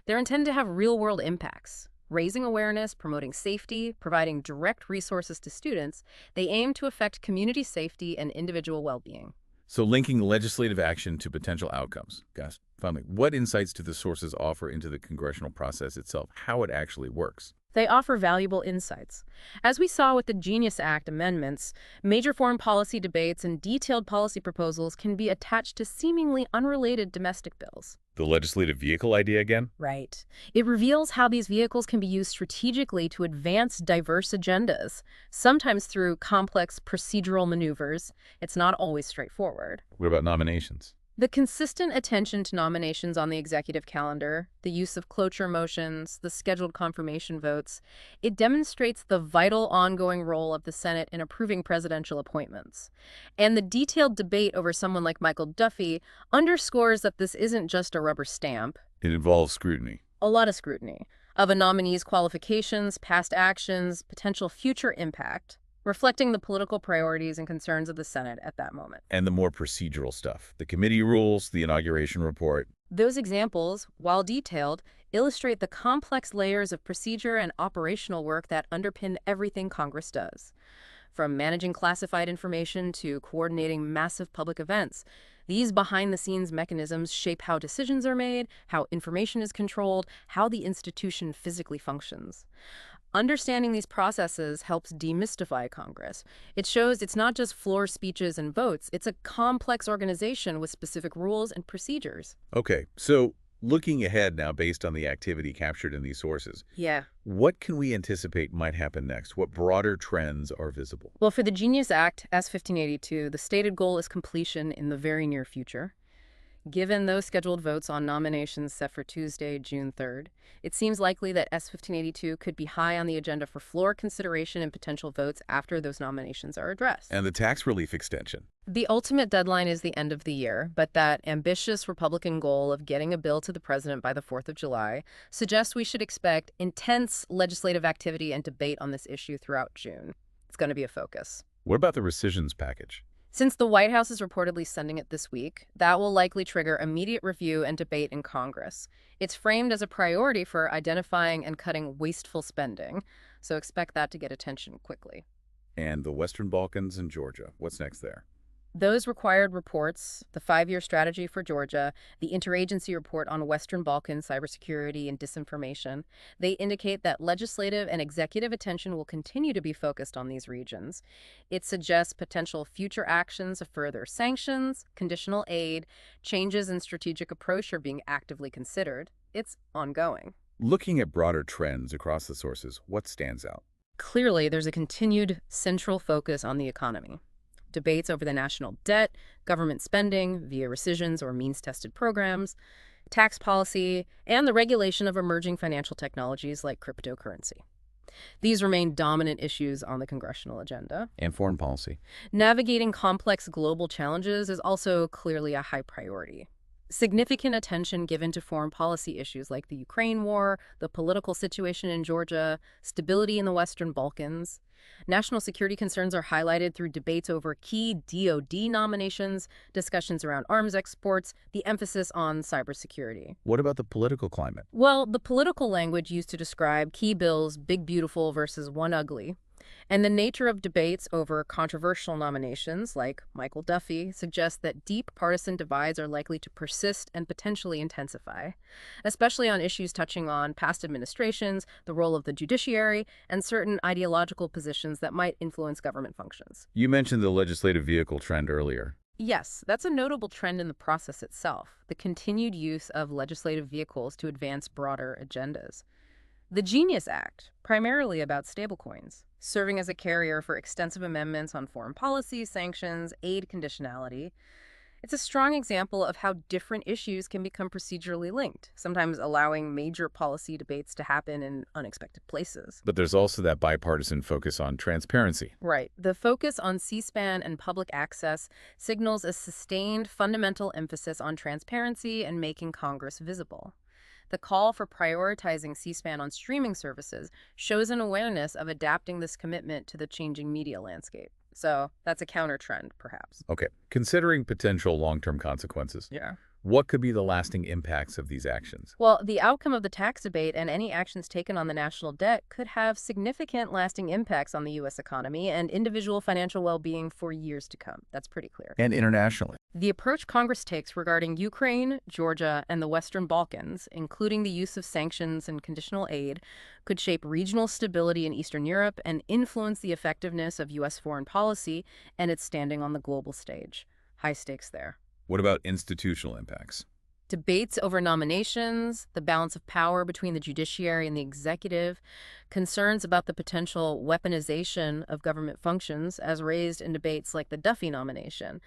They're intended to have real-world impacts. Raising awareness, promoting safety, providing direct resources to students, they aim to affect community safety and individual well-being. So linking legislative action to potential outcomes. Guys, finally, what insights do the sources offer into the congressional process itself, how it actually works? They offer valuable insights. As we saw with the Genius Act amendments, major foreign policy debates and detailed policy proposals can be attached to seemingly unrelated domestic bills. The legislative vehicle idea again? Right. It reveals how these vehicles can be used strategically to advance diverse agendas, sometimes through complex procedural maneuvers. It's not always straightforward. What about nominations? The consistent attention to nominations on the executive calendar, the use of cloture motions, the scheduled confirmation votes, it demonstrates the vital ongoing role of the Senate in approving presidential appointments. And the detailed debate over someone like Michael Duffy underscores that this isn't just a rubber stamp. It involves scrutiny. A lot of scrutiny of a nominee's qualifications, past actions, potential future impact, reflecting the political priorities and concerns of the Senate at that moment. And the more procedural stuff, the committee rules, the inauguration report. Those examples, while detailed, illustrate the complex layers of procedure and operational work that underpin everything Congress does. From managing classified information to coordinating massive public events, these behind-the-scenes mechanisms shape how decisions are made, how information is controlled, how the institution physically functions. Understanding these processes helps demystify Congress. It shows it's not just floor speeches and votes, it's a complex organization with specific rules and procedures. Okay, so looking ahead now based on the activity captured in these sources, Yeah. what can we anticipate might happen next? What broader trends are visible? Well, for the Genius Act, S 1582, the stated goal is completion in the very near future. Given those scheduled votes on nominations set for Tuesday, June 3rd, it seems likely that S-1582 could be high on the agenda for floor consideration and potential votes after those nominations are addressed. And the tax relief extension. The ultimate deadline is the end of the year, but that ambitious Republican goal of getting a bill to the president by the 4th of July suggests we should expect intense legislative activity and debate on this issue throughout June. It's going to be a focus. What about the rescissions package? Since the White House is reportedly sending it this week, that will likely trigger immediate review and debate in Congress. It's framed as a priority for identifying and cutting wasteful spending, so expect that to get attention quickly. And the Western Balkans and Georgia. What's next there? Those required reports, the 5-year strategy for Georgia, the interagency report on Western Balkan cybersecurity and disinformation, they indicate that legislative and executive attention will continue to be focused on these regions. It suggests potential future actions of further sanctions, conditional aid, changes in strategic approach are being actively considered. It's ongoing. Looking at broader trends across the sources, what stands out? Clearly, there's a continued central focus on the economy. Debates over the national debt, government spending via rescissions or means-tested programs, tax policy, and the regulation of emerging financial technologies like cryptocurrency. These remain dominant issues on the congressional agenda. And foreign policy. Navigating complex global challenges is also clearly a high priority. Significant attention given to foreign policy issues like the Ukraine war, the political situation in Georgia, stability in the Western Balkans. National security concerns are highlighted through debates over key DoD nominations, discussions around arms exports, the emphasis on cybersecurity. What about the political climate? Well, the political language used to describe key bills, big beautiful versus one ugly, and the nature of debates over controversial nominations, like Michael Duffy, suggests that deep partisan divides are likely to persist and potentially intensify, especially on issues touching on past administrations, the role of the judiciary, and certain ideological positions that might influence government functions. You mentioned the legislative vehicle trend earlier. Yes, that's a notable trend in the process itself, the continued use of legislative vehicles to advance broader agendas. The Genius Act, primarily about stablecoins, serving as a carrier for extensive amendments on foreign policy, sanctions, aid conditionality. It's a strong example of how different issues can become procedurally linked, sometimes allowing major policy debates to happen in unexpected places. But there's also that bipartisan focus on transparency. Right. The focus on C-SPAN and public access signals a sustained fundamental emphasis on transparency and making Congress visible. The call for prioritizing C-SPAN on streaming services shows an awareness of adapting this commitment to the changing media landscape. So that's a counter trend, perhaps. Okay. Considering potential long-term consequences, what could be the lasting impacts of these actions? Well, the outcome of the tax debate and any actions taken on the national debt could have significant lasting impacts on the U.S. economy and individual financial well-being for years to come. That's pretty clear. And internationally. The approach Congress takes regarding Ukraine, Georgia, and the Western Balkans, including the use of sanctions and conditional aid, could shape regional stability in Eastern Europe and influence the effectiveness of U.S. foreign policy and its standing on the global stage. High stakes there. What about institutional impacts? Debates over nominations, the balance of power between the judiciary and the executive, concerns about the potential weaponization of government functions as raised in debates like the Duffy nomination.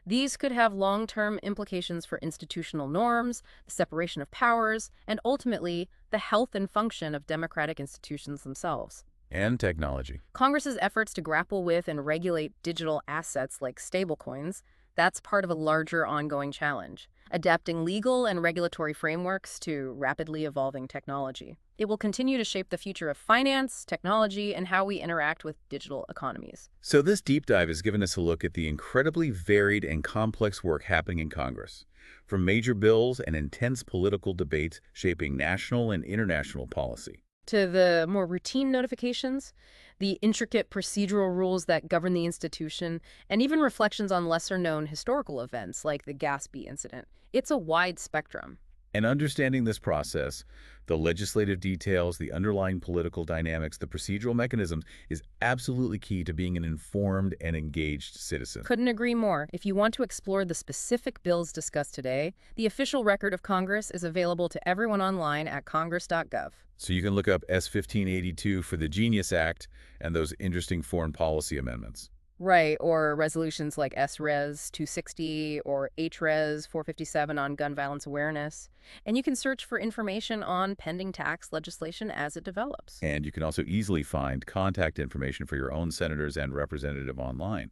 These could have long-term implications for institutional norms, the separation of powers, and ultimately, the health and function of democratic institutions themselves. And technology. Congress's efforts to grapple with and regulate digital assets like stablecoins, that's part of a larger ongoing challenge, adapting legal and regulatory frameworks to rapidly evolving technology. It will continue to shape the future of finance, technology, and how we interact with digital economies. So this deep dive has given us a look at the incredibly varied and complex work happening in Congress, from major bills and intense political debates shaping national and international policy, to the more routine notifications, the intricate procedural rules that govern the institution, and even reflections on lesser-known historical events like the Gatsby incident. It's a wide spectrum. And understanding this process, the legislative details, the underlying political dynamics, the procedural mechanisms, is absolutely key to being an informed and engaged citizen. Couldn't agree more. If you want to explore the specific bills discussed today, the official record of Congress is available to everyone online at congress.gov. So you can look up S-1582 for the Genius Act and those interesting foreign policy amendments. Right, or resolutions like SRES 260 or HRES 457 on gun violence awareness. And you can search for information on pending tax legislation as it develops. And you can also easily find contact information for your own senators and representative online.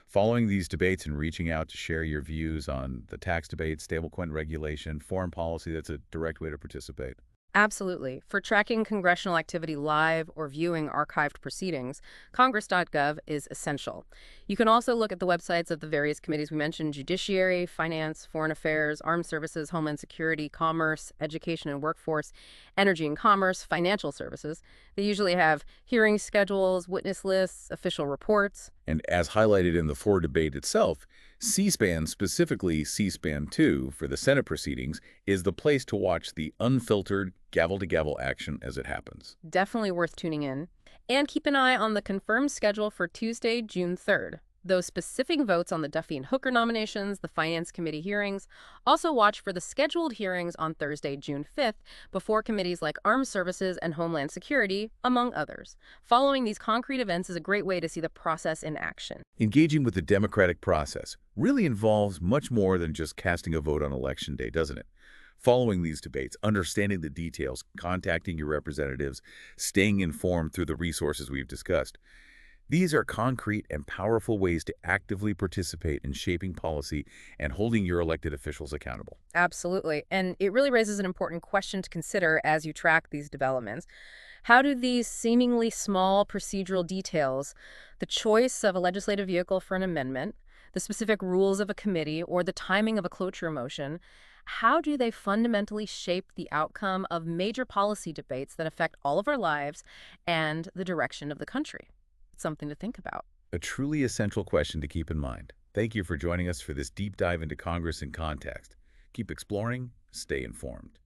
Following these debates and reaching out to share your views on the tax debate, stablecoin regulation, foreign policy, that's a direct way to participate. Absolutely. For tracking congressional activity live or viewing archived proceedings, Congress.gov is essential. You can also look at the websites of the various committees we mentioned: Judiciary, Finance, Foreign Affairs, Armed Services, Homeland Security, Commerce, Education and Workforce, Energy and Commerce, Financial Services. They usually have hearing schedules, witness lists, official reports. And as highlighted in the floor debate itself, C-SPAN, specifically C-SPAN 2 for the Senate proceedings, is the place to watch the unfiltered gavel-to-gavel action as it happens. Definitely worth tuning in. And keep an eye on the confirmed schedule for Tuesday, June 3rd. Those specific votes on the Duffy and Hooker nominations, the Finance Committee hearings. Also watch for the scheduled hearings on Thursday, June 5th, before committees like Armed Services and Homeland Security, among others. Following these concrete events is a great way to see the process in action. Engaging with the democratic process really involves much more than just casting a vote on Election Day, doesn't it? Following these debates, understanding the details, contacting your representatives, staying informed through the resources we've discussed. These are concrete and powerful ways to actively participate in shaping policy and holding your elected officials accountable. Absolutely. And it really raises an important question to consider as you track these developments. How do these seemingly small procedural details, the choice of a legislative vehicle for an amendment, the specific rules of a committee, or the timing of a cloture motion, how do they fundamentally shape the outcome of major policy debates that affect all of our lives and the direction of the country? It's something to think about. A truly essential question to keep in mind. Thank you for joining us for this deep dive into Congress in context. Keep exploring, stay informed.